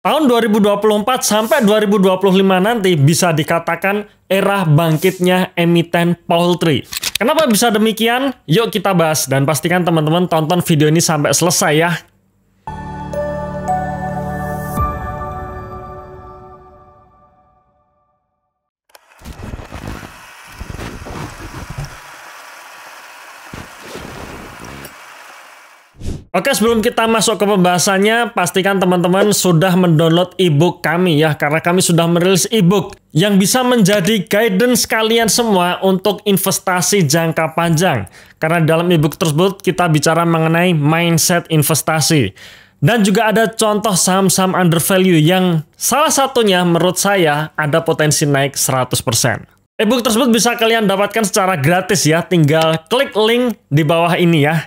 Tahun 2024 sampai 2025 nanti bisa dikatakan era bangkitnya emiten poultry. Kenapa bisa demikian? Yuk kita bahas dan pastikan teman-teman tonton video ini sampai selesai ya. Oke, sebelum kita masuk ke pembahasannya, pastikan teman-teman sudah mendownload ebook kami ya, karena kami sudah merilis ebook yang bisa menjadi guidance kalian semua untuk investasi jangka panjang. Karena dalam ebook tersebut kita bicara mengenai mindset investasi. Dan juga ada contoh saham-saham undervalue yang salah satunya menurut saya ada potensi naik 100%. Ebook tersebut bisa kalian dapatkan secara gratis ya, tinggal klik link di bawah ini ya.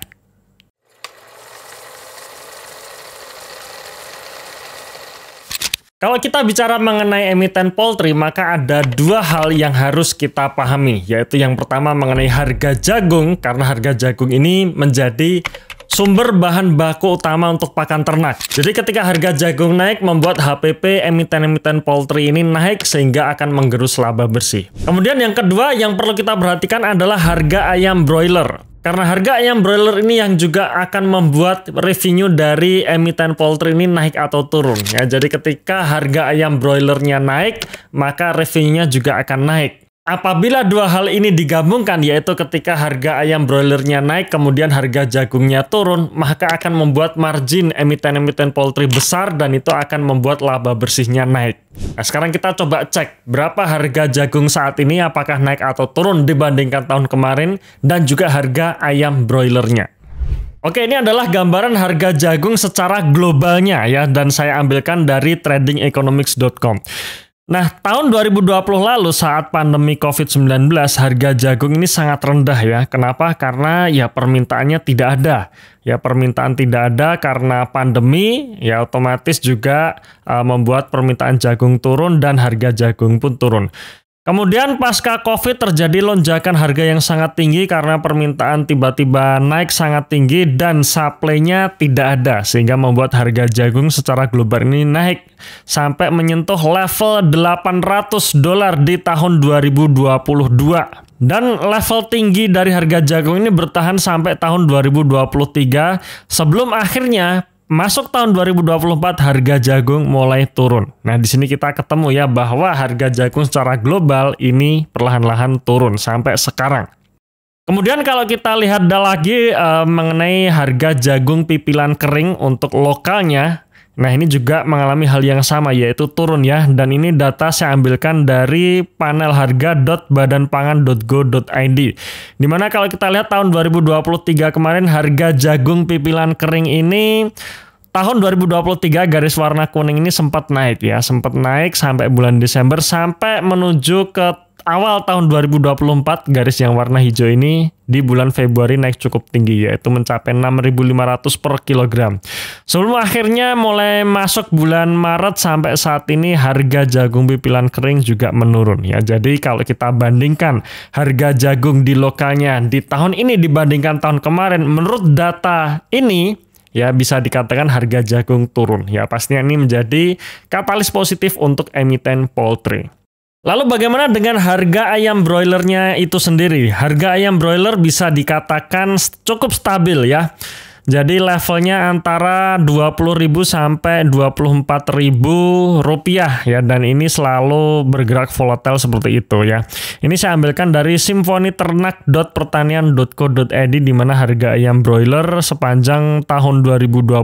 Kalau kita bicara mengenai emiten poultry, maka ada dua hal yang harus kita pahami, yaitu yang pertama mengenai harga jagung, karena harga jagung ini menjadi sumber bahan baku utama untuk pakan ternak. Jadi ketika harga jagung naik, membuat HPP emiten-emiten poultry ini naik sehingga akan menggerus laba bersih. Kemudian yang kedua yang perlu kita perhatikan adalah harga ayam broiler. Karena harga ayam broiler ini yang juga akan membuat revenue dari emiten poultry ini naik atau turun. Ya, jadi ketika harga ayam broilernya naik, maka revenue-nya juga akan naik. Apabila dua hal ini digabungkan, yaitu ketika harga ayam broilernya naik, kemudian harga jagungnya turun, maka akan membuat margin emiten-emiten poultry besar dan itu akan membuat laba bersihnya naik. Nah, sekarang kita coba cek berapa harga jagung saat ini, apakah naik atau turun dibandingkan tahun kemarin, dan juga harga ayam broilernya. Oke, ini adalah gambaran harga jagung secara globalnya ya, dan saya ambilkan dari tradingeconomics.com. Nah, tahun 2020 lalu saat pandemi COVID-19, harga jagung ini sangat rendah ya. Kenapa? Karena ya permintaannya tidak ada. Ya permintaan tidak ada karena pandemi, ya otomatis juga membuat permintaan jagung turun dan harga jagung pun turun. Kemudian pasca COVID terjadi lonjakan harga yang sangat tinggi karena permintaan tiba-tiba naik sangat tinggi dan supply-nya tidak ada, sehingga membuat harga jagung secara global ini naik sampai menyentuh level $800 di tahun 2022. Dan level tinggi dari harga jagung ini bertahan sampai tahun 2023 sebelum akhirnya masuk tahun 2024 harga jagung mulai turun. Nah, di sini kita ketemu ya bahwa harga jagung secara global ini perlahan-lahan turun sampai sekarang. Kemudian kalau kita lihat lagi mengenai harga jagung pipilan kering untuk lokalnya, nah ini juga mengalami hal yang sama yaitu turun ya, dan ini data saya ambilkan dari panel harga.badanpangan.go.id. Dimana kalau kita lihat tahun 2023 kemarin harga jagung pipilan kering ini tahun 2023 garis warna kuning ini sempat naik ya, sempat naik sampai bulan Desember sampai menuju ke awal tahun 2024 garis yang warna hijau ini di bulan Februari naik cukup tinggi yaitu mencapai 6.500 per kilogram. Sebelum akhirnya mulai masuk bulan Maret sampai saat ini harga jagung pipilan kering juga menurun ya. Jadi kalau kita bandingkan harga jagung di lokalnya di tahun ini dibandingkan tahun kemarin, menurut data ini ya bisa dikatakan harga jagung turun. Ya pastinya ini menjadi katalis positif untuk emiten poultry. Lalu bagaimana dengan harga ayam broilernya itu sendiri? Harga ayam broiler bisa dikatakan cukup stabil ya. Jadi levelnya antara 20.000 sampai 24.000 rupiah ya, dan ini selalu bergerak volatile seperti itu ya. Ini saya ambilkan dari simfonyternak.pertanian.co.id di mana harga ayam broiler sepanjang tahun 2022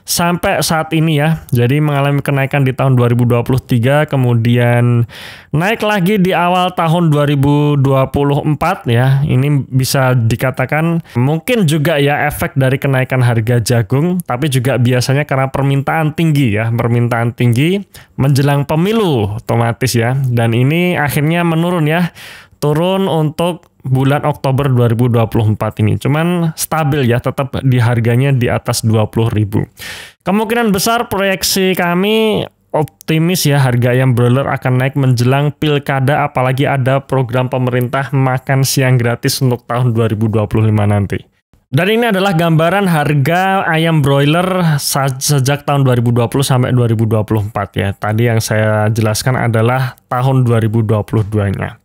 sampai saat ini ya. Jadi mengalami kenaikan di tahun 2023, kemudian naik lagi di awal tahun 2024 ya. Ini bisa dikatakan mungkin juga ya efek dari kenaikan harga jagung, tapi juga biasanya karena permintaan tinggi ya, permintaan tinggi menjelang pemilu otomatis ya, dan ini akhirnya menurun ya, turun untuk bulan Oktober 2024 ini, cuman stabil ya, tetap di harganya di atas 20.000. Kemungkinan besar proyeksi kami optimis ya harga ayam broiler akan naik menjelang pilkada, apalagi ada program pemerintah makan siang gratis untuk tahun 2025 nanti. Dan ini adalah gambaran harga ayam broiler sejak tahun 2020 sampai 2024 ya. Tadi yang saya jelaskan adalah tahun 2022-nya.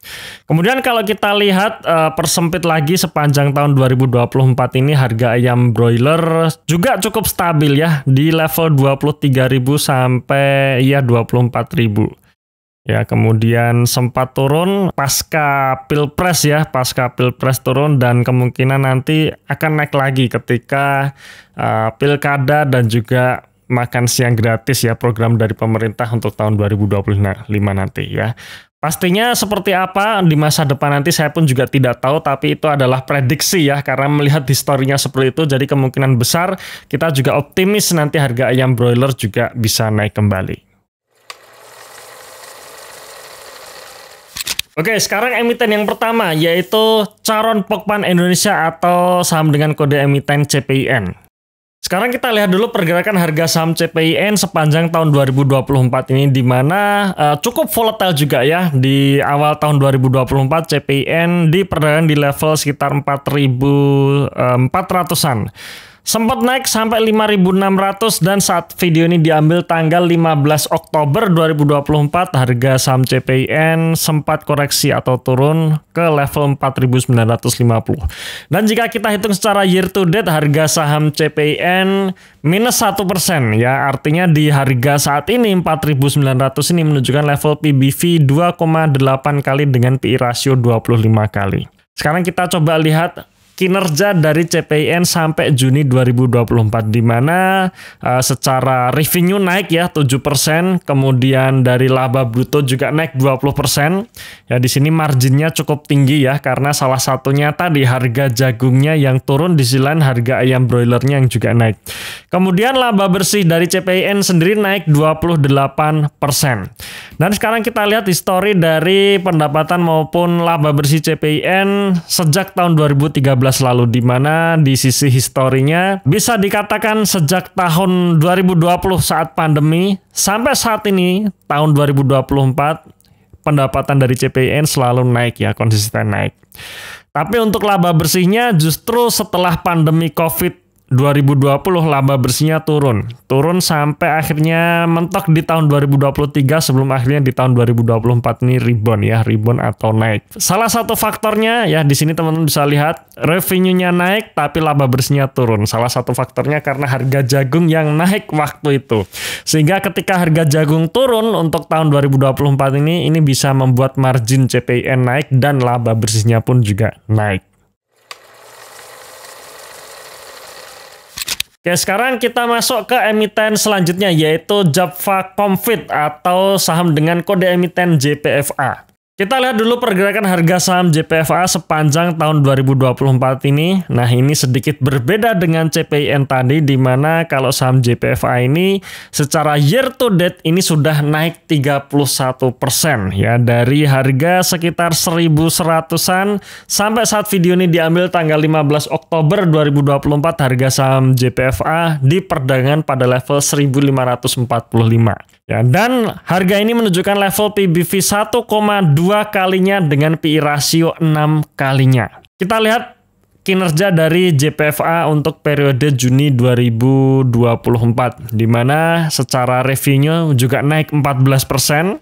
Kemudian kalau kita lihat persempit lagi sepanjang tahun 2024 ini harga ayam broiler juga cukup stabil ya di level 23.000 sampai ya 24.000. Ya, kemudian sempat turun pasca Pilpres ya, pasca Pilpres turun dan kemungkinan nanti akan naik lagi ketika Pilkada dan juga makan siang gratis ya, program dari pemerintah untuk tahun 2025 nanti ya. Pastinya seperti apa di masa depan nanti saya pun juga tidak tahu, tapi itu adalah prediksi ya, karena melihat historinya seperti itu, jadi kemungkinan besar kita juga optimis nanti harga ayam broiler juga bisa naik kembali. Oke, sekarang emiten yang pertama yaitu Charon Pokpan Indonesia atau saham dengan kode emiten CPIN. Sekarang kita lihat dulu pergerakan harga saham CPIN sepanjang tahun 2024 ini, di mana cukup volatile juga ya. Di awal tahun 2024 CPIN diperdagangkan di level sekitar 4.400-an. Sempat naik sampai 5.600 dan saat video ini diambil tanggal 15 Oktober 2024 harga saham CPIN sempat koreksi atau turun ke level 4.950. Dan jika kita hitung secara year to date harga saham CPIN minus 1% ya, artinya di harga saat ini 4.900 ini menunjukkan level PBV 2,8 kali dengan PI ratio 25 kali. Sekarang kita coba lihat kinerja dari CPIN sampai Juni 2024, di mana secara revenue naik ya 7%, kemudian dari laba bruto juga naik 20%. Ya, di sini marginnya cukup tinggi ya, karena salah satunya tadi harga jagungnya yang turun, di sisi lain harga ayam broilernya yang juga naik. Kemudian laba bersih dari CPIN sendiri naik 28%. Dan sekarang kita lihat histori dari pendapatan maupun laba bersih CPIN sejak tahun 2013 lalu, di mana di sisi historinya bisa dikatakan sejak tahun 2020 saat pandemi sampai saat ini tahun 2024 pendapatan dari CPIN selalu naik ya, konsisten naik. Tapi untuk laba bersihnya justru setelah pandemi COVID 2020 laba bersihnya turun sampai akhirnya mentok di tahun 2023 sebelum akhirnya di tahun 2024 ini rebound atau naik. Salah satu faktornya ya di sini teman-teman bisa lihat revenue-nya naik tapi laba bersihnya turun. Salah satu faktornya karena harga jagung yang naik waktu itu. Sehingga ketika harga jagung turun untuk tahun 2024 ini bisa membuat margin CPIN naik dan laba bersihnya pun juga naik. Oke, sekarang kita masuk ke emiten selanjutnya yaitu Japfa Comfit atau saham dengan kode emiten JPFA. Kita lihat dulu pergerakan harga saham JPFA sepanjang tahun 2024 ini. Nah, ini sedikit berbeda dengan CPIN tadi, di mana kalau saham JPFA ini secara year to date ini sudah naik 31% ya, dari harga sekitar 1.100-an sampai saat video ini diambil tanggal 15 Oktober 2024 harga saham JPFA diperdagangkan pada level 1.545. Ya, dan harga ini menunjukkan level PBV 1,2 kalinya dengan PI rasio 6 kalinya. Kita lihat kinerja dari JPFA untuk periode Juni 2024, di mana secara revenue juga naik 14%.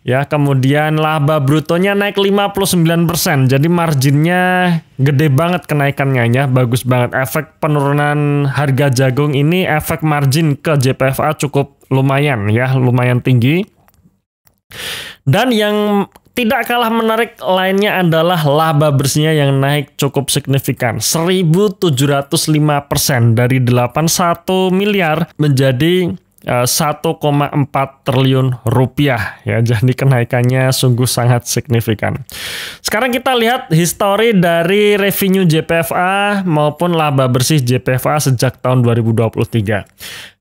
Ya, kemudian laba brutonya naik 59%. Jadi marginnya gede banget kenaikannya ya, bagus banget. Efek penurunan harga jagung ini efek margin ke JPFA cukup lumayan ya, lumayan tinggi. Dan yang tidak kalah menarik lainnya adalah laba bersihnya yang naik cukup signifikan, 1.705% dari 81 miliar menjadi 1,4 triliun rupiah ya, jadi kenaikannya sungguh sangat signifikan. Sekarang kita lihat histori dari revenue JPFA maupun laba bersih JPFA sejak tahun 2023.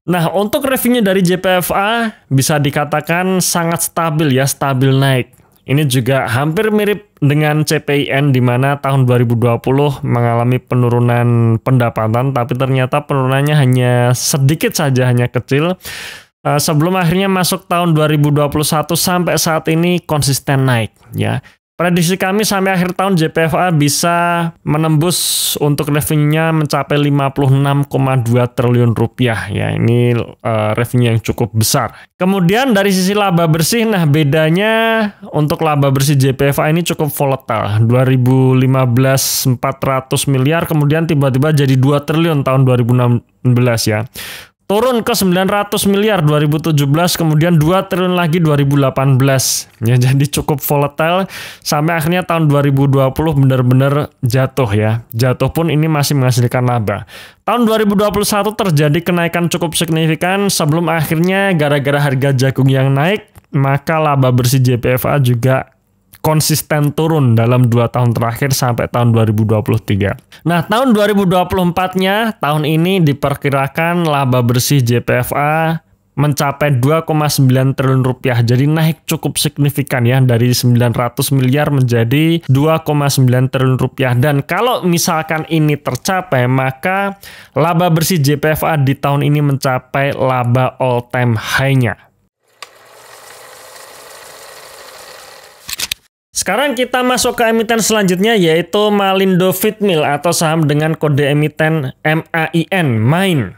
Nah, untuk revenue dari JPFA bisa dikatakan sangat stabil ya, stabil naik. Ini juga hampir mirip dengan CPIN, di mana tahun 2020 mengalami penurunan pendapatan, tapi ternyata penurunannya hanya sedikit saja, hanya kecil. Sebelum akhirnya masuk tahun 2021 sampai saat ini konsisten naik ya. Prediksi kami sampai akhir tahun JPFA bisa menembus untuk revenue-nya mencapai 56,2 triliun rupiah. Ya, ini revenue yang cukup besar. Kemudian dari sisi laba bersih, nah bedanya untuk laba bersih JPFA ini cukup volatile. 2015 400 miliar, kemudian tiba-tiba jadi 2 triliun tahun 2016 ya. Turun ke 900 miliar 2017, kemudian 2 triliun lagi 2018. Ya, jadi cukup volatile sampai akhirnya tahun 2020 benar-benar jatuh ya. Jatuh pun ini masih menghasilkan laba. Tahun 2021 terjadi kenaikan cukup signifikan sebelum akhirnya gara-gara harga jagung yang naik, maka laba bersih JPFA juga konsisten turun dalam 2 tahun terakhir sampai tahun 2023. Nah, tahun 2024-nya, tahun ini diperkirakan laba bersih JPFA mencapai 2,9 triliun rupiah. Jadi naik cukup signifikan ya, dari 900 miliar menjadi 2,9 triliun rupiah. Dan kalau misalkan ini tercapai, maka laba bersih JPFA di tahun ini mencapai laba all time high-nya. Sekarang kita masuk ke emiten selanjutnya, yaitu Malindo Feedmill atau saham dengan kode emiten MAIN, MAIN.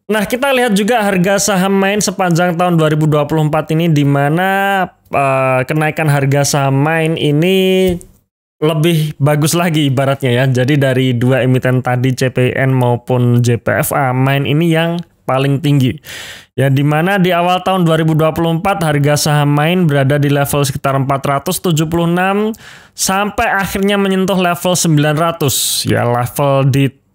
Nah, kita lihat juga harga saham MAIN sepanjang tahun 2024 ini, di mana kenaikan harga saham MAIN ini lebih bagus lagi ibaratnya ya. Jadi dari 2 emiten tadi CPIN maupun JPFA, MAIN ini yang paling tinggi. Ya, di mana di awal tahun 2024 harga saham MAIN berada di level sekitar 476 sampai akhirnya menyentuh level 900. Ya, level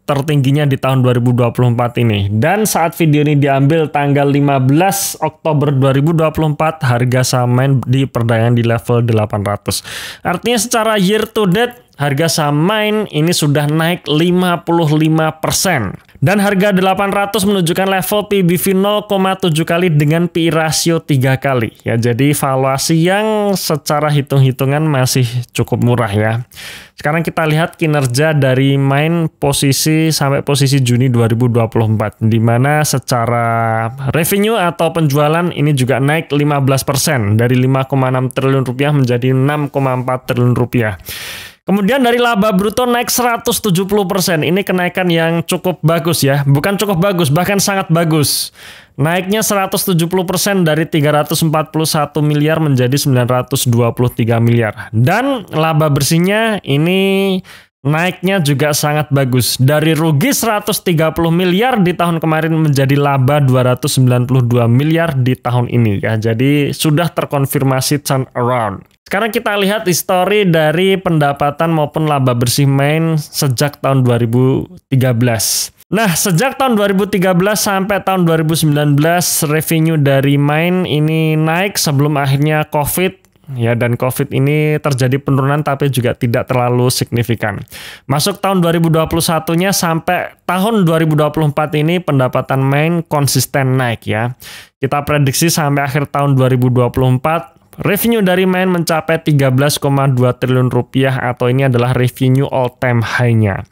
tertingginya di tahun 2024 ini. Dan saat video ini diambil tanggal 15 Oktober 2024, harga saham MAIN diperdagangkan di level 800. Artinya secara year to date harga saham MAIN ini sudah naik 55%. Dan harga 800 menunjukkan level PBV 0,7 kali dengan PI rasio 3 kali. Ya, jadi valuasi yang secara hitung-hitungan masih cukup murah ya. Sekarang kita lihat kinerja dari MAIN sampai posisi Juni 2024. Di mana secara revenue atau penjualan ini juga naik 15%. Dari 5,6 triliun rupiah menjadi 6,4 triliun rupiah. Kemudian dari laba bruto naik 170%. Ini kenaikan yang cukup bagus ya. Bukan cukup bagus, bahkan sangat bagus. Naiknya 170% dari 341 miliar menjadi 923 miliar. Dan laba bersihnya ini naiknya juga sangat bagus. Dari rugi 130 miliar di tahun kemarin menjadi laba 292 miliar di tahun ini ya. Jadi sudah terkonfirmasi turnaround. Sekarang kita lihat histori dari pendapatan maupun laba bersih MAIN sejak tahun 2013. Nah, sejak tahun 2013 sampai tahun 2019 revenue dari MAIN ini naik sebelum akhirnya COVID. Ya, dan COVID ini terjadi penurunan tapi juga tidak terlalu signifikan. Masuk tahun 2021-nya sampai tahun 2024 ini pendapatan MAIN konsisten naik ya. Kita prediksi sampai akhir tahun 2024 revenue dari MAIN mencapai 13,2 triliun rupiah atau ini adalah revenue all time high-nya.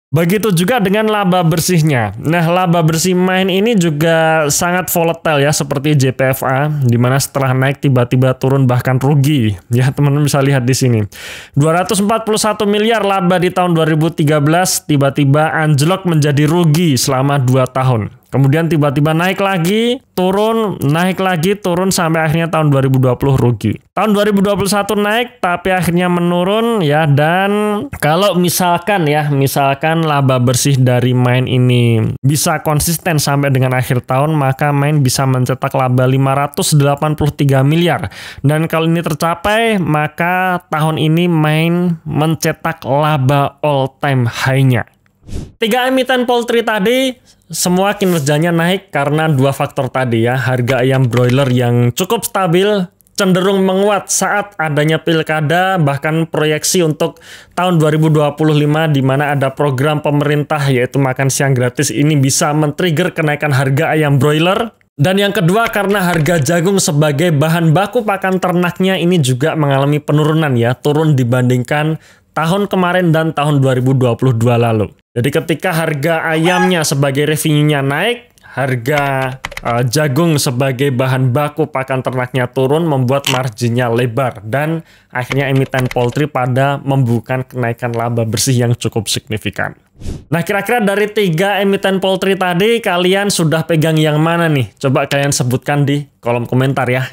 Begitu juga dengan laba bersihnya. Nah, laba bersih MAIN ini juga sangat volatile ya, seperti JPFA, di mana setelah naik tiba-tiba turun bahkan rugi. Ya, teman-teman bisa lihat di sini. 241 miliar laba di tahun 2013, tiba-tiba anjlok menjadi rugi selama 2 tahun. Kemudian tiba-tiba naik lagi, turun, naik lagi, turun sampai akhirnya tahun 2020 rugi. Tahun 2021 naik tapi akhirnya menurun ya. Dan kalau misalkan laba bersih dari MAIN ini bisa konsisten sampai dengan akhir tahun, maka MAIN bisa mencetak laba 583 miliar. Dan kalau ini tercapai, maka tahun ini MAIN mencetak laba all time high-nya. 3 emiten poultry tadi semua kinerjanya naik karena 2 faktor tadi ya. Harga ayam broiler yang cukup stabil, cenderung menguat saat adanya pilkada, bahkan proyeksi untuk tahun 2025 di mana ada program pemerintah yaitu makan siang gratis ini bisa men-trigger kenaikan harga ayam broiler. Dan yang kedua karena harga jagung sebagai bahan baku pakan ternaknya ini juga mengalami penurunan ya, turun dibandingkan tahun kemarin dan tahun 2022 lalu. Jadi ketika harga ayamnya sebagai revenue-nya naik, harga jagung sebagai bahan baku pakan ternaknya turun, membuat marginnya lebar, dan akhirnya emiten poultry pada membuka kenaikan laba bersih yang cukup signifikan. Nah, kira-kira dari 3 emiten poultry tadi, kalian sudah pegang yang mana nih? Coba kalian sebutkan di kolom komentar ya.